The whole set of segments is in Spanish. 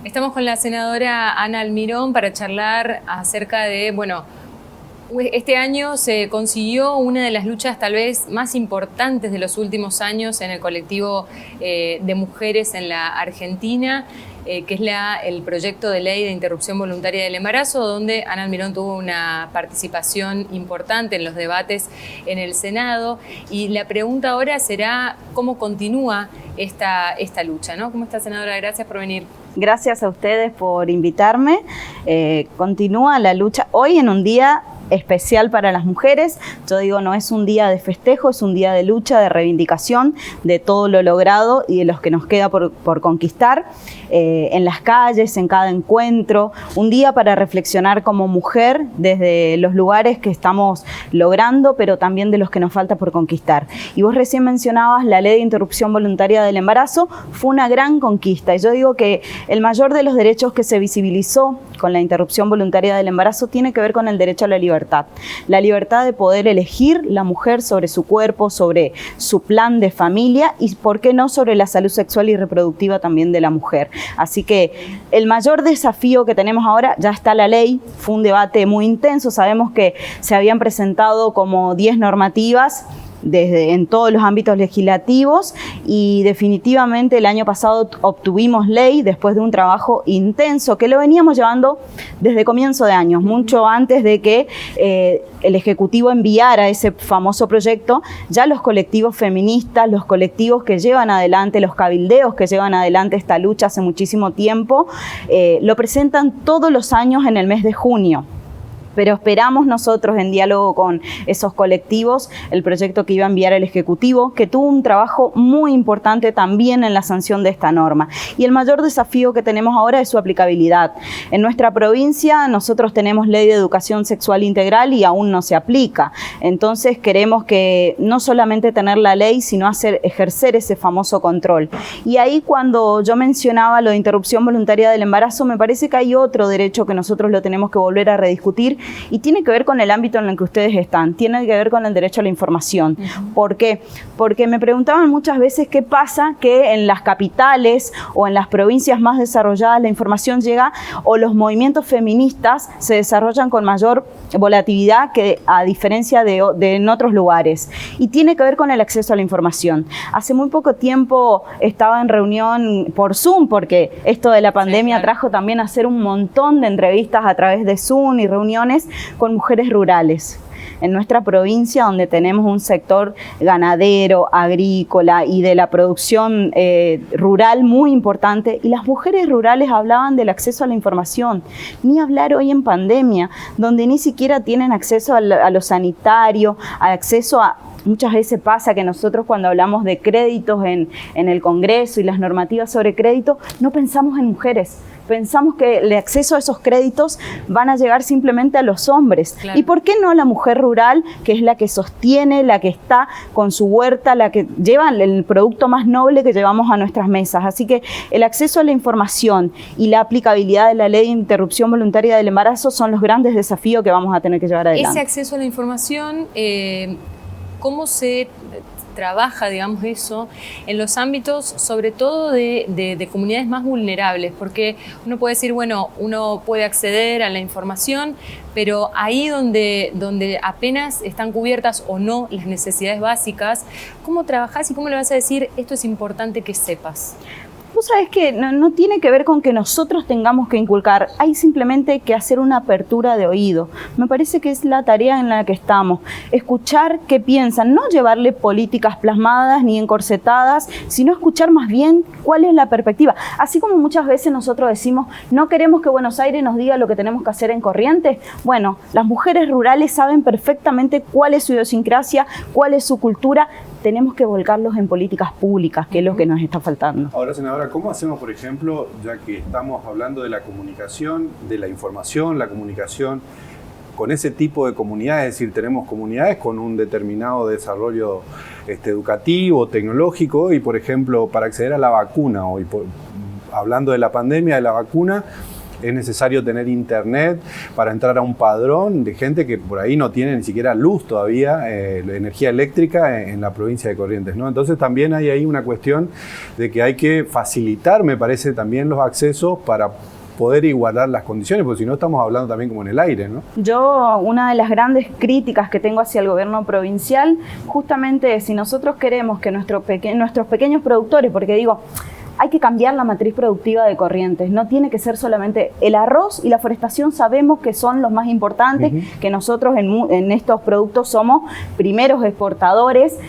Estamos con la senadora Ana Almirón para charlar acerca de, este año se consiguió una de las luchas tal vez más importantes de los últimos años en el colectivo de mujeres en la Argentina, que es el proyecto de ley de interrupción voluntaria del embarazo, donde Ana Almirón tuvo una participación importante en los debates en el Senado. Y la pregunta ahora será cómo continúa esta lucha, ¿no? ¿Cómo está, senadora? Gracias por venir. Gracias a ustedes por invitarme. Continúa la lucha hoy en un día especial para las mujeres. Yo digo, no es un día de festejo, es un día de lucha, de reivindicación de todo lo logrado y de los que nos queda por conquistar, en las calles, en cada encuentro. Un día para reflexionar como mujer desde los lugares que estamos logrando, pero también de los que nos falta por conquistar. Y vos recién mencionabas la ley de interrupción voluntaria del embarazo. Fue una gran conquista, y yo digo que el mayor de los derechos que se visibilizó con la interrupción voluntaria del embarazo tiene que ver con el derecho a la libertad. La libertad de poder elegir la mujer sobre su cuerpo, sobre su plan de familia y, ¿por qué no?, sobre la salud sexual y reproductiva también de la mujer. Así que el mayor desafío que tenemos ahora, ya está la ley, fue un debate muy intenso, sabemos que se habían presentado como 10 normativas en todos los ámbitos legislativos, y definitivamente el año pasado obtuvimos ley después de un trabajo intenso que lo veníamos llevando desde comienzo de años, mucho antes de que el Ejecutivo enviara ese famoso proyecto. Ya los colectivos feministas, los colectivos que llevan adelante, los cabildeos que llevan adelante esta lucha hace muchísimo tiempo, lo presentan todos los años en el mes de junio. Pero esperamos nosotros, en diálogo con esos colectivos, el proyecto que iba a enviar el Ejecutivo, que tuvo un trabajo muy importante también en la sanción de esta norma. Y el mayor desafío que tenemos ahora es su aplicabilidad. En nuestra provincia nosotros tenemos ley de educación sexual integral y aún no se aplica. Entonces queremos que no solamente tener la ley, sino ejercer ese famoso control. Y ahí, cuando yo mencionaba lo de interrupción voluntaria del embarazo, me parece que hay otro derecho que nosotros lo tenemos que volver a rediscutir, y tiene que ver con el ámbito en el que ustedes están, tiene que ver con el derecho a la información. ¿Por qué? Porque me preguntaban muchas veces qué pasa que en las capitales o en las provincias más desarrolladas la información llega, o los movimientos feministas se desarrollan con mayor volatilidad que a diferencia de en otros lugares. Y tiene que ver con el acceso a la información. Hace muy poco tiempo estaba en reunión por Zoom, porque esto de la pandemia trajo también a hacer un montón de entrevistas a través de Zoom y reuniones con mujeres rurales en nuestra provincia, donde tenemos un sector ganadero, agrícola y de la producción rural muy importante, y las mujeres rurales hablaban del acceso a la información. Ni hablar hoy en pandemia, donde ni siquiera tienen acceso a lo sanitario, acceso a... Muchas veces pasa que nosotros, cuando hablamos de créditos en el Congreso y las normativas sobre crédito, no pensamos en mujeres. Pensamos que el acceso a esos créditos van a llegar simplemente a los hombres. Claro. ¿Y por qué no a la mujer rural, que es la que sostiene, la que está con su huerta, la que lleva el producto más noble que llevamos a nuestras mesas? Así que el acceso a la información y la aplicabilidad de la ley de interrupción voluntaria del embarazo son los grandes desafíos que vamos a tener que llevar adelante. Ese acceso a la información, ¿cómo se trabaja, digamos, eso en los ámbitos, sobre todo de comunidades más vulnerables? Porque uno puede decir, bueno, uno puede acceder a la información, pero ahí donde apenas están cubiertas o no las necesidades básicas, ¿cómo trabajás y cómo le vas a decir, esto es importante que sepas? Vos sabés que no tiene que ver con que nosotros tengamos que inculcar, hay simplemente que hacer una apertura de oído. Me parece que es la tarea en la que estamos, escuchar qué piensan, no llevarle políticas plasmadas ni encorsetadas, sino escuchar más bien cuál es la perspectiva. Así como muchas veces nosotros decimos, no queremos que Buenos Aires nos diga lo que tenemos que hacer en Corrientes. Bueno, las mujeres rurales saben perfectamente cuál es su idiosincrasia, cuál es su cultura. Tenemos que volcarlos en políticas públicas, que es lo que nos está faltando. Ahora, senadora, ¿cómo hacemos, por ejemplo, ya que estamos hablando de la comunicación, de la información, la comunicación con ese tipo de comunidades? Es decir, tenemos comunidades con un determinado desarrollo educativo, tecnológico, y, por ejemplo, para acceder a la vacuna, hablando de la pandemia, de la vacuna, es necesario tener internet para entrar a un padrón de gente que por ahí no tiene ni siquiera luz todavía, energía eléctrica en la provincia de Corrientes, ¿no? Entonces también hay ahí una cuestión de que hay que facilitar, me parece, también los accesos para poder igualar las condiciones, porque si no estamos hablando también como en el aire, ¿no? Yo, una de las grandes críticas que tengo hacia el gobierno provincial, justamente es si nosotros queremos que nuestros pequeños productores, porque digo, hay que cambiar la matriz productiva de Corrientes, no tiene que ser solamente el arroz y la forestación, sabemos que son los más importantes, que nosotros en estos productos somos primeros exportadores,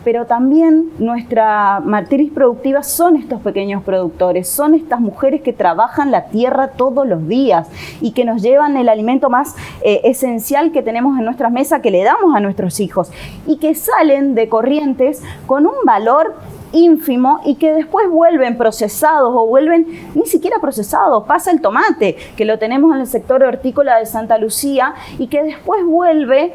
pero también nuestra matriz productiva son estos pequeños productores, son estas mujeres que trabajan la tierra todos los días y que nos llevan el alimento más esencial que tenemos en nuestras mesas, que le damos a nuestros hijos, y que salen de Corrientes con un valor ínfimo y que después vuelven procesados o vuelven ni siquiera procesados, pasa el tomate, que lo tenemos en el sector hortícola de Santa Lucía y que después vuelve,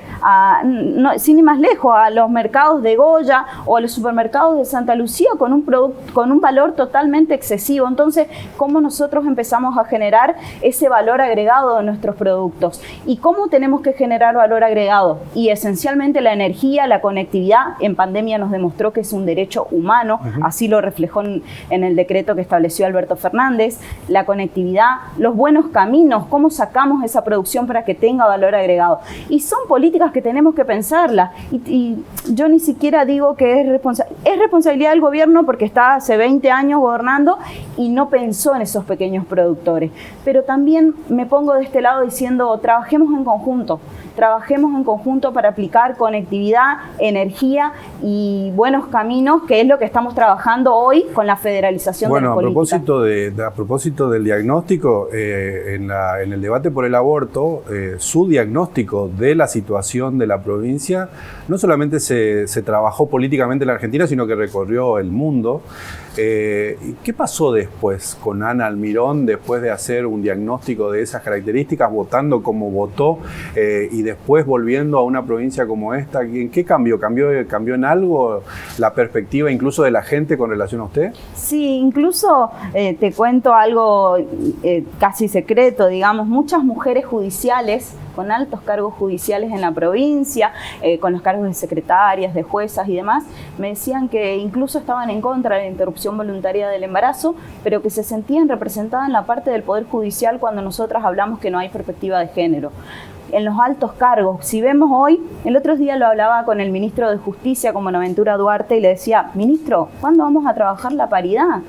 sin ir más lejos, a los mercados de Goya o a los supermercados de Santa Lucía con un valor totalmente excesivo. Entonces, ¿cómo nosotros empezamos a generar ese valor agregado de nuestros productos? ¿Y cómo tenemos que generar valor agregado? Y esencialmente la energía, la conectividad, en pandemia nos demostró que es un derecho humano. Así lo reflejó en el decreto que estableció Alberto Fernández, la conectividad, los buenos caminos, cómo sacamos esa producción para que tenga valor agregado. Y son políticas que tenemos que pensarlas. Y yo ni siquiera digo que es responsabilidad del gobierno porque está hace 20 años gobernando y no pensó en esos pequeños productores. Pero también me pongo de este lado diciendo, trabajemos en conjunto para aplicar conectividad, energía y buenos caminos, que es lo que estamos trabajando hoy con la federalización de las políticas. A propósito del diagnóstico, en el debate por el aborto, su diagnóstico de la situación de la provincia no solamente se trabajó políticamente en la Argentina, sino que recorrió el mundo. ¿Qué pasó después con Ana Almirón, después de hacer un diagnóstico de esas características, votando como votó y después volviendo a una provincia como esta? ¿En qué cambió? ¿Cambió en algo la perspectiva incluso de la gente con relación a usted? Sí, incluso te cuento algo casi secreto, digamos, muchas mujeres judiciales con altos cargos judiciales en la provincia, con los cargos de secretarias, de juezas y demás, me decían que incluso estaban en contra de la interrupción voluntaria del embarazo, pero que se sentían representadas en la parte del Poder Judicial cuando nosotras hablamos que no hay perspectiva de género. En los altos cargos, si vemos hoy, el otro día lo hablaba con el ministro de Justicia, con Bonaventura Duarte, y le decía, ministro, ¿cuándo vamos a trabajar la paridad?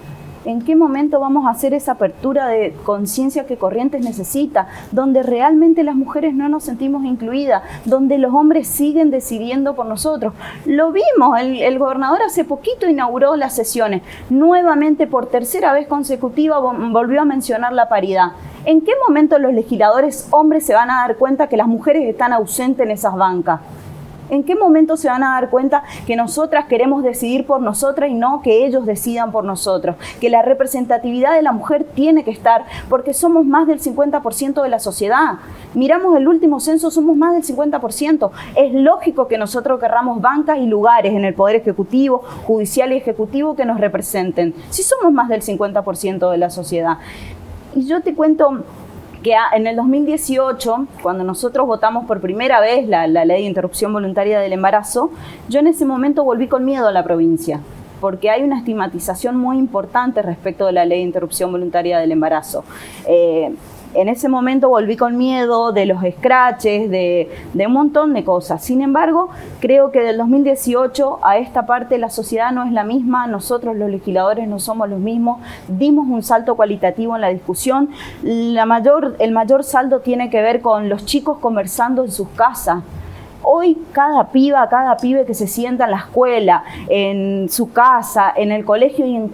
¿En qué momento vamos a hacer esa apertura de conciencia que Corrientes necesita, donde realmente las mujeres no nos sentimos incluidas, donde los hombres siguen decidiendo por nosotros? Lo vimos, el gobernador hace poquito inauguró las sesiones, nuevamente por tercera vez consecutiva volvió a mencionar la paridad. ¿En qué momento los legisladores hombres se van a dar cuenta que las mujeres están ausentes en esas bancas? ¿En qué momento se van a dar cuenta que nosotras queremos decidir por nosotras y no que ellos decidan por nosotros? Que la representatividad de la mujer tiene que estar, porque somos más del 50% de la sociedad. Miramos el último censo, somos más del 50%. Es lógico que nosotros querramos bancas y lugares en el Poder Ejecutivo, Judicial y Ejecutivo que nos representen. Si somos más del 50% de la sociedad. Y yo te cuento que en el 2018, cuando nosotros votamos por primera vez la ley de interrupción voluntaria del embarazo, yo en ese momento volví con miedo a la provincia, porque hay una estigmatización muy importante respecto de la ley de interrupción voluntaria del embarazo. En ese momento volví con miedo de los escraches, de un montón de cosas. Sin embargo, creo que del 2018 a esta parte la sociedad no es la misma, nosotros los legisladores no somos los mismos, dimos un salto cualitativo en la discusión. El mayor saldo tiene que ver con los chicos conversando en sus casas. Hoy cada pibe que se sienta en la escuela, en su casa, en el colegio y en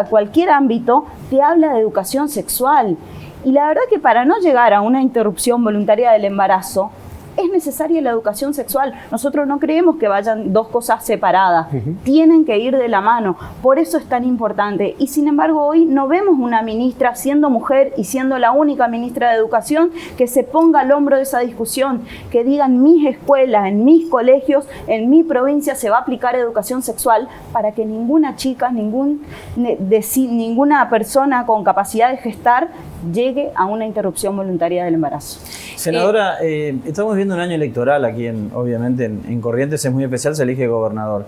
cualquier ámbito, te habla de educación sexual. Y la verdad que para no llegar a una interrupción voluntaria del embarazo, es necesaria la educación sexual. Nosotros no creemos que vayan dos cosas separadas, tienen que ir de la mano, por eso es tan importante. Y sin embargo hoy no vemos una ministra, siendo mujer y siendo la única ministra de Educación, que se ponga al hombro de esa discusión, que diga en mis escuelas, en mis colegios, en mi provincia se va a aplicar educación sexual para que ninguna chica, ninguna persona con capacidad de gestar llegue a una interrupción voluntaria del embarazo. Senadora, estamos viendo un año electoral aquí, obviamente en Corrientes es muy especial, se elige gobernador.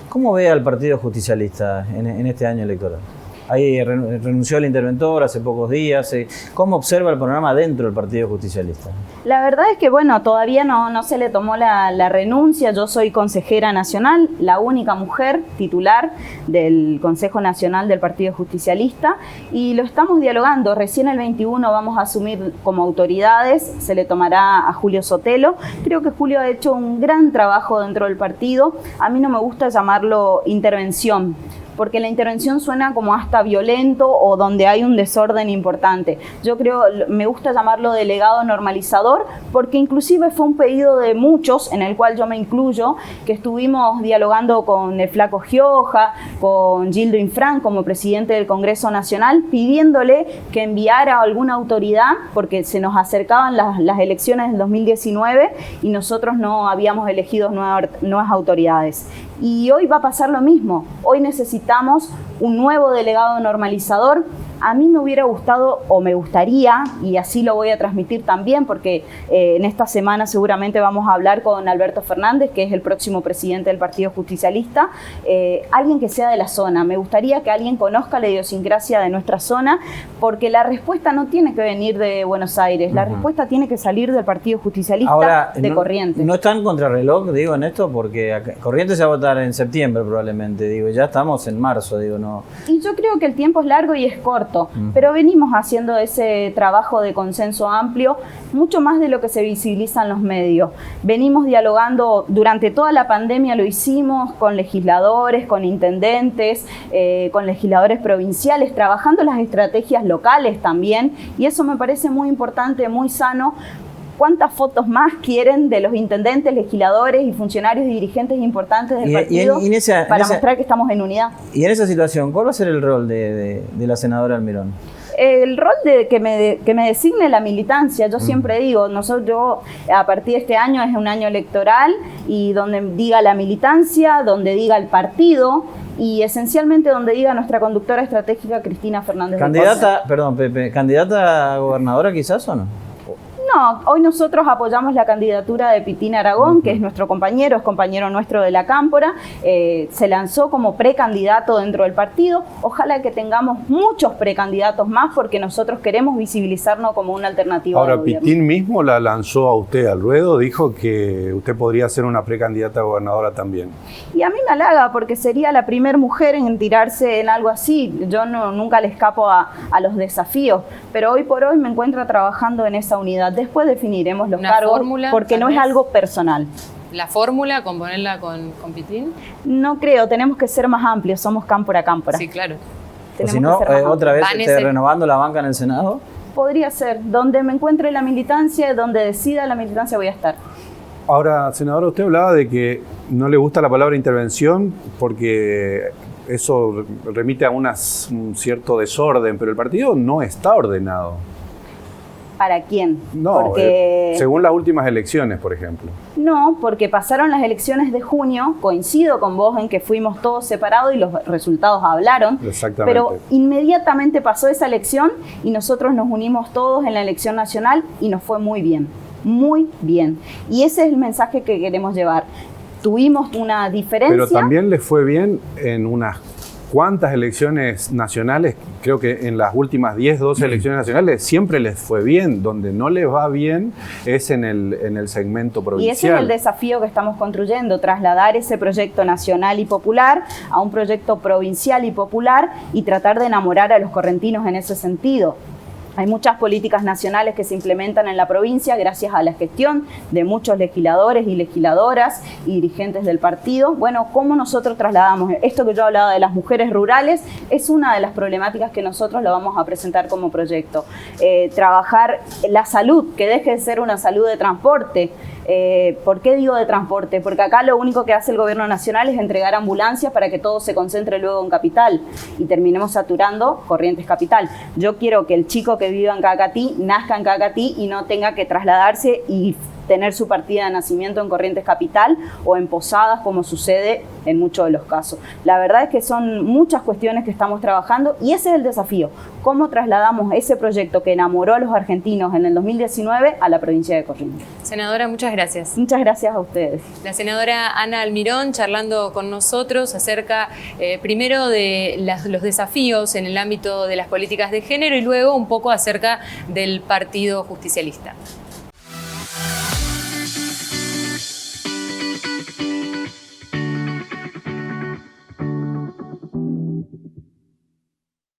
¿Cómo ve al Partido Justicialista en este año electoral? Ahí renunció el interventor hace pocos días. ¿Cómo observa el panorama dentro del Partido Justicialista? La verdad es que, bueno, todavía no se le tomó la renuncia. Yo soy consejera nacional, la única mujer titular del Consejo Nacional del Partido Justicialista, y lo estamos dialogando. Recién el 21 vamos a asumir como autoridades, se le tomará a Julio Sotelo. Creo que Julio ha hecho un gran trabajo dentro del partido. A mí no me gusta llamarlo intervención, porque la intervención suena como hasta violento o donde hay un desorden importante. Yo creo, me gusta llamarlo delegado normalizador, porque inclusive fue un pedido de muchos, en el cual yo me incluyo, que estuvimos dialogando con el Flaco Gioja, con Gildo Infran como presidente del Congreso Nacional, pidiéndole que enviara a alguna autoridad, porque se nos acercaban las elecciones del 2019 y nosotros no habíamos elegido nuevas autoridades. Y hoy va a pasar lo mismo. Hoy necesitamos un nuevo delegado normalizador. A mí me hubiera gustado, o me gustaría, y así lo voy a transmitir también, porque en esta semana seguramente vamos a hablar con Alberto Fernández, que es el próximo presidente del Partido Justicialista, alguien que sea de la zona. Me gustaría que alguien conozca la idiosincrasia de nuestra zona, porque la respuesta no tiene que venir de Buenos Aires, la respuesta tiene que salir del Partido Justicialista. Ahora, de Corrientes. ¿No están contrarreloj, digo, en esto? Porque Corrientes se va a votar en septiembre probablemente, digo, ya estamos en marzo, digo, no. Y yo creo que el tiempo es largo y es corto. Pero venimos haciendo ese trabajo de consenso amplio, mucho más de lo que se visibiliza en los medios. Venimos dialogando durante toda la pandemia, lo hicimos con legisladores, con intendentes, con legisladores provinciales, trabajando las estrategias locales también, y eso me parece muy importante, muy sano. ¿Cuántas fotos más quieren de los intendentes, legisladores y funcionarios y dirigentes importantes del partido para mostrar que estamos en unidad? Y en esa situación, ¿cuál va a ser el rol de la senadora Almirón? El rol de que me designe la militancia. Yo siempre digo, yo a partir de este año es un año electoral, y donde diga la militancia, donde diga el partido, y esencialmente donde diga nuestra conductora estratégica Cristina Fernández. ¿Candidata a gobernadora quizás o no? No, hoy nosotros apoyamos la candidatura de Pitín Aragón, que es nuestro compañero, es compañero nuestro de la Cámpora, se lanzó como precandidato dentro del partido. Ojalá que tengamos muchos precandidatos más, porque nosotros queremos visibilizarnos como una alternativa. Ahora, Pitín mismo la lanzó a usted al ruedo, dijo que usted podría ser una precandidata a gobernadora también. Y a mí me halaga, porque sería la primera mujer en tirarse en algo así. Yo nunca le escapo a los desafíos, pero hoy por hoy me encuentro trabajando en esa unidad. Después definiremos los cargos, porque no es algo personal. ¿La fórmula, componerla con Pitín? No creo, tenemos que ser más amplios, somos cámpora a cámpora. Sí, claro. O si no, otra vez renovando la banca en el Senado. Podría ser, donde me encuentre la militancia, donde decida la militancia voy a estar. Ahora, senadora, usted hablaba de que no le gusta la palabra intervención porque eso remite a un cierto desorden, pero el partido no está ordenado. ¿Para quién? No, porque según las últimas elecciones, por ejemplo. No, porque pasaron las elecciones de junio, coincido con vos en que fuimos todos separados y los resultados hablaron. Exactamente. Pero inmediatamente pasó esa elección y nosotros nos unimos todos en la elección nacional y nos fue muy bien, muy bien. Y ese es el mensaje que queremos llevar. Tuvimos una diferencia. Pero también les fue bien en unas cuantas elecciones nacionales. Creo que en las últimas 10, 12 elecciones nacionales siempre les fue bien. Donde no les va bien es en el segmento provincial. Y ese es el desafío que estamos construyendo, trasladar ese proyecto nacional y popular a un proyecto provincial y popular, y tratar de enamorar a los correntinos en ese sentido. Hay muchas políticas nacionales que se implementan en la provincia gracias a la gestión de muchos legisladores y legisladoras y dirigentes del partido. Bueno, ¿cómo nosotros trasladamos? Esto que yo hablaba de las mujeres rurales es una de las problemáticas que nosotros lo vamos a presentar como proyecto. Trabajar la salud, que deje de ser una salud de transporte. ¿Por qué digo de transporte? Porque acá lo único que hace el gobierno nacional es entregar ambulancias para que todo se concentre luego en Capital y terminemos saturando Corrientes Capital. Yo quiero que el chico que viva en Cacatí nazca en Cacatí y no tenga que trasladarse y tener su partida de nacimiento en Corrientes Capital o en Posadas, como sucede en muchos de los casos. La verdad es que son muchas cuestiones que estamos trabajando y ese es el desafío. ¿Cómo trasladamos ese proyecto que enamoró a los argentinos en el 2019 a la provincia de Corrientes? Senadora, muchas gracias. Muchas gracias a ustedes. La senadora Ana Almirón charlando con nosotros acerca primero de los desafíos en el ámbito de las políticas de género y luego un poco acerca del Partido Justicialista.